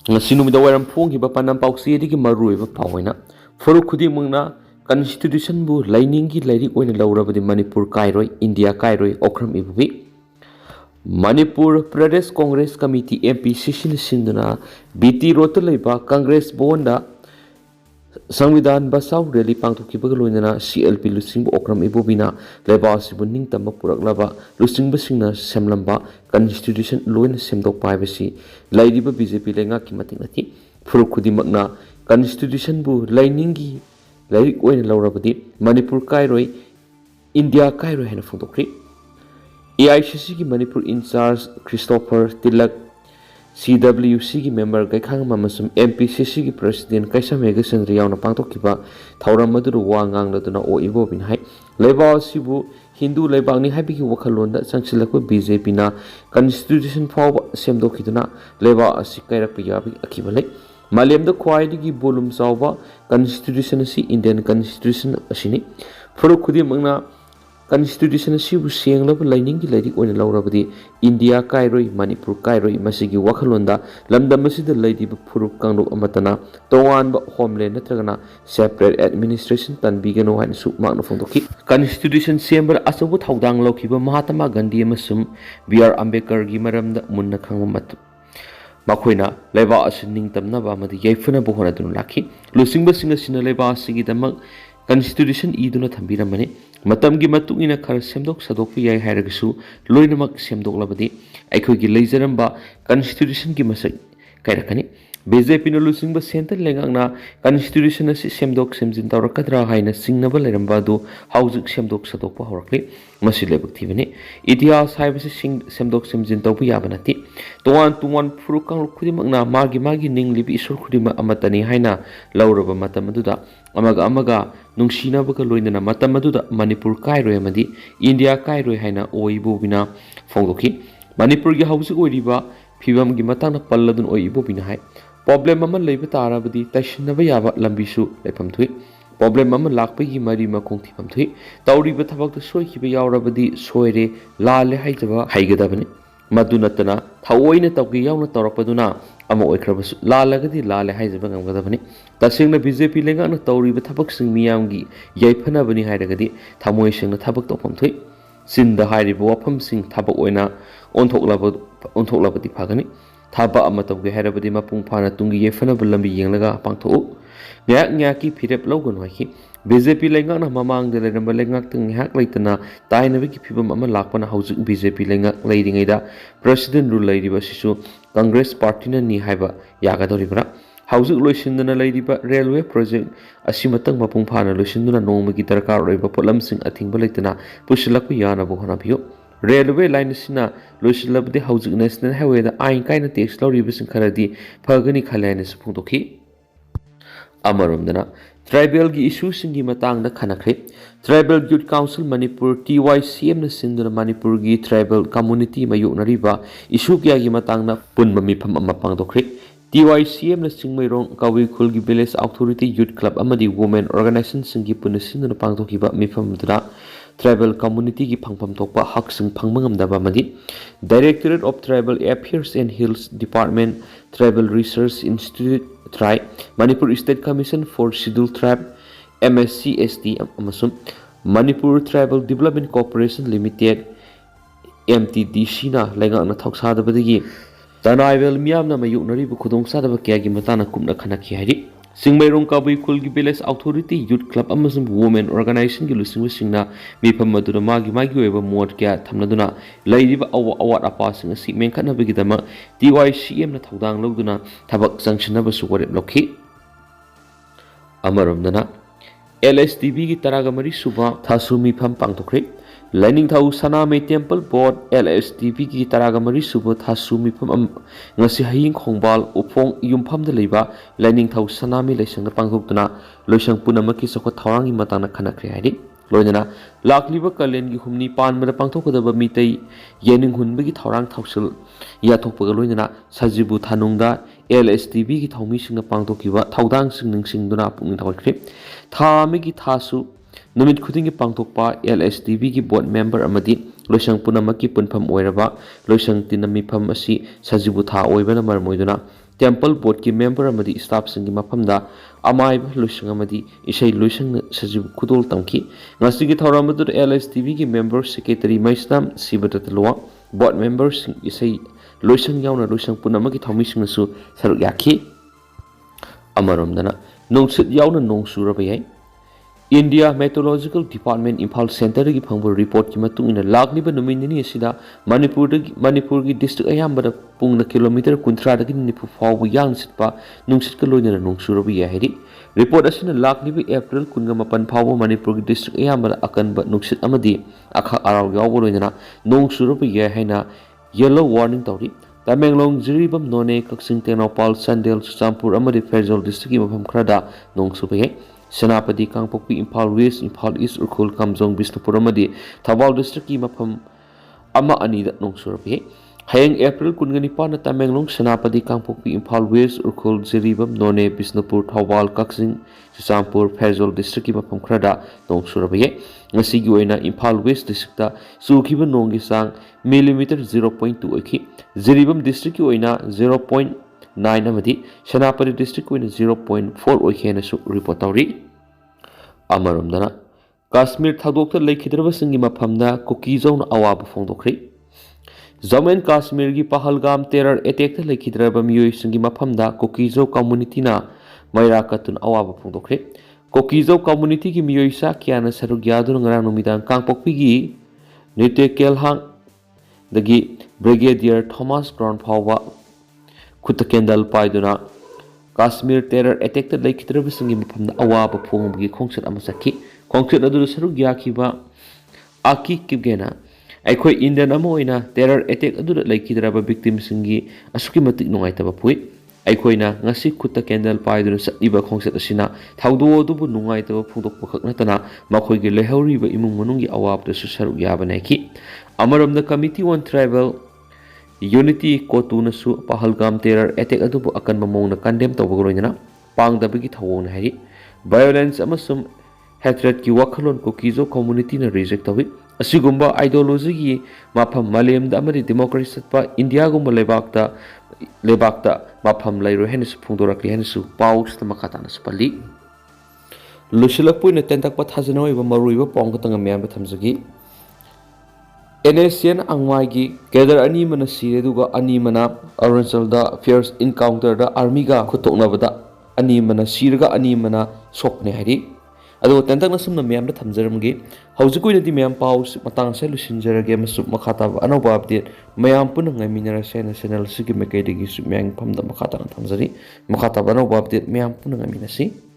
ngasi numida wairam phonghiba panam pausi edigi maruiba pawina furuk khudimungna constitution bu lainingi lairik oina laurabadi Manipur kairoi India kairoi okram ibubi Manipur Pradesh Congress Committee MP Sishin Sinduna BT Rota Leba Congress Bonda Samvidan Basau Rally Pangtokiba Loinana CLP Lusing Okram Ibobina Leba Sibuning Tamba Puraklaba Lusing Basina Semlamba Constitution Loin Semdok Privacy Laidiba BJP Lenga Kimatinati Furukudi Magna Constitution Bu Lainingi Lairik Oin Laurabadi Manipur Kairoi India Kairoi Henafundokri AICC की Manipur in charge Christopher तिलक CWC की member गैखांग ममसुम MPCC की president कैसा मेगसेंद्र यावना पांगथोकिबा थौरम मदुरु वा nganglदुना ओ इबोबिन हाय लेबा सिबु Hindu लेबांगनि हाबिगी वखलोंदा संगसिलको BJP ना constitution फाव सेमदोखिदुना लेबा असि कैरप याबि अखिबले मालेमदा ख्वाइदिगी बोलुम चावबा कॉन्स्टिट्यूशन असि इंडियन कॉन्स्टिट्यूशन असिनि फुरुक खुदि मंगना Constitution asibu sienglaba lainingi lairik oina laurabadi India kairoi Manipur kairoi masigi wakhalonda lamdam asida laidiba phuruk kanglok amatana tonganba homeland natragana separate administration tanbigano hain su magna phongdoki Constitution sember asabu thaudang lokhiba Mahatma Gandhi amasum BR Ambedkar gi maramda munna khangba mat makoina leba asining tamna ba madi yaifuna bohona dun lakhi lusingba singa sina leba asigi damak Constitution iduna thambiramane matamgi matungina khar semdok sadokpi yai hairagsu loinamak semdok labadi aikhogi leijaramba Constitution ki masak kairakani BJP no lusingba center lengangna Constitution asi semdok semjin tawrakadra haina singnaba leramba du haujuk semdok sadokpa horakli masi lebak thibani itihas haibasi sing semdok semjin tawpi yabanati tuan furukang khudimakna magi ninglibi isur khudima amatani haina lauraba matamaduda amaga nungshinabaga loinana matamaduda Manipur kairoi amadi India kairoi haina oibobina phongdoki Manipur gi haujuk oiriba phibam gi matangna palladun oibobina hai problem ama leiba tarabadi taishinaba yaba lambisu lepham thui problem ama lakpa gi mari makong thipam thui tawriba thabak da soikiba yaurabadi soire lale haijaba haigadabani madunatana thawoina tawgi yauna tawrapaduna ama oikhrabasu lalagadi lale haijaba ngamgadabani tasingna BJP lenga na tawriba thabak sing miyamgi yaifana bani hairagadi thamoi singna thabak tawpam thui sinda hairiba wafam sing thabak oina onthoklabadi phagani thaba amatawge hairabadi mapung phana tungi yaifana lambi yenglaga pangtho ngaki phirep logon hoiki BJP lenga na mamang de leramba lengak tung hak leitana tainabi ki phibam ama lakpana haujuk BJP lenga leiringaida president rule leiriba sisu Congress party na ni haiba yagadoribra haujuk loisindana leiriba railway project asimatang mapung phana loisinduna nongmagi darkar roiba polam sing athingba leitana pusilakpu yana bo honabiyo railway line sina loisilabdi haujuk national highway da ain kaina tax loriba sing kharadi phagani khalaina sphungdokhi amaromdana tribal gi issue singi matang da khanakre tribal youth council Manipur TYCM na sinduna Manipur gi tribal community mayunariba issue kya gi matang na punma mifam ama pangdokre TYCM na singmairong kawi khul gi village authority youth club amadi women organization singi punisinduna pangdokiba mifam dra tribal community ki phangpham thokpa hak sing phangmangam daba madi Directorate of Tribal Affairs and Hills Department Tribal Research Institute Try Manipur State Commission for Scheduled Tribe MSCST amasum Manipur Tribal Development Corporation Limited MTDC na lenga na thoksadabadagi tanaivel miyamna mayuknaribu khudongsadaba kyagi matana kumna khanaki hairi Singmairong Kawi Khulgi Village Authority Youth Club amasum Women Organization gi lusingna mifam maduna magi oiba mod kya thamnaduna leiriba awat apa sing si menkhatna bigidama TYCM na thodang logduna thabak sanctionaba su warep lokhi amaromdana LSTB gi taragamari suba thasu mifam pangthokre Lining Thau Saname Temple Board LSTB ki taragamari suba thasu mifam ngasi haying khongbal upong yumpham de leiba Lining Thau Saname leisang pangthokduna loisang punamaki sokot thawangi matana khanakre hairi loinana lakliba kalen gi humni pan mara pangthokadaba mitei yening hunbagi thawrang thausil ya thokpaga loinana sajibu thanungda LSTB ki thawmi singna pangthokiba thawdang sing ningsingduna pungning thawkre thamigi thasu Numit khudingi pangthokpa LSTB ki board member amadi loisang punamaki punpham oiraba loisang tinami pham asi sajibu tha oibana marmoiduna temple board की member अमदी staff सिंगी मफमदा अमाइब लुइसंग अमदी इसै लुइसंग Sajib खुदोल तमकी ngasi gi thawram adu LSTV ki member secretary maisnam sibadat lwa board members isai loisang yauna loisang punama ki thami sing su saruk yakhi amarom dana nongsit yauna nong suraba yai India Meteorological Department Imphal Center ki phangbu report ki matung ina lagni ba numini asida Manipur ki district ayambada pungna kilometer kunthra da ki nipu fawu yang sitpa nungsit ka loina nong surabi ya heri report asina lagni bi April kunga mapan fawu Manipur ki district ayambada akan ba nungsit amadi akha araw yaw loina nong surabi ya haina yellow warning tawri Tamenglong Jiribam None Kaksing Tenopal Sandel Susampur amadi Faisal district ki mafam khrada nong subai Senapati Kangpokpi Imphal West Imphal East Urkhul Kamjong Bisnupur amadi Thawal district ki mafam ama ani da nong surabi hayang April kungani pa na Tamenglong Senapati Kangpokpi Imphal West Urkhul Jiribam None Bisnupur Thawal Kaksing Susampur Faisal district ki mafam khrada nong surabi ngasi gi oina Imphal West district ta sukhiba nong gi sang millimeter 0.2 oikhi Jiribam district ki oina 0.9 amadi Senapati district ki oina 0.4 oikhi na su report tawri amarom dana Kashmir thadokta leikhidraba singi maphamda Kuki Zo na awaba phongdokhri Jammu and Kashmir gi Pahalgam terror attack ta leikhidraba miyoi singi maphamda Kuki Zo Community na maira katun awaba phongdokhri Kuki Zo Community ki miyoi sa kyana saruk yadun ngarang numidang Kangpokpi gi Nite Kelhang dagi Brigadier Thomas Crown Phawa Khut Kendal paiduna Kashmir terror attack ta leikhidraba singi maphamda awaba phongbi khongsat ama sakhi khongsat adu saruk yakhiba aki kibgena aikhoi Indian ama oina terror attack adu leikhidraba victim singi asuki matik nungaitaba phui aikhoi na ngasi Khut Kendal paiduna satiba khongsat asina thawdo dubu nungaitaba phungdokpa khaknatana makhoi gi lehauriba imung manungi awab da su saruk yaba naiki amaramda Committee on Tribal Unity Kotuna su Pahalgam terror attack adu akan mamong na condemn tawagoroina pangdabagi thawong na hari violence amasum hatred ki wakhallon Kuki Zo Community na reject tawi asigumba ideology gi mafam malem da amari democracy satpa India gumba lebakta mafam lairo henis phungdorakli henisu paus ta makata na spali lusilakpui na tentak pa thajana iba maruiba pongkatanga myam thamjagi NSCN angwai kedar ani mana sireduga ani mana Arunachal da fierce encounter da army ga khutoknabada ani mana siraga ani mana sokne hari ado tentak nasum na myam da thamjaramgi haujikoi na di myam paus matang se lusinjarage masu makhata anoba update myam pun ngai minara channel sigi mekai degi su myang phamda makhata thamjari makhata anoba update myam pun ngai minasi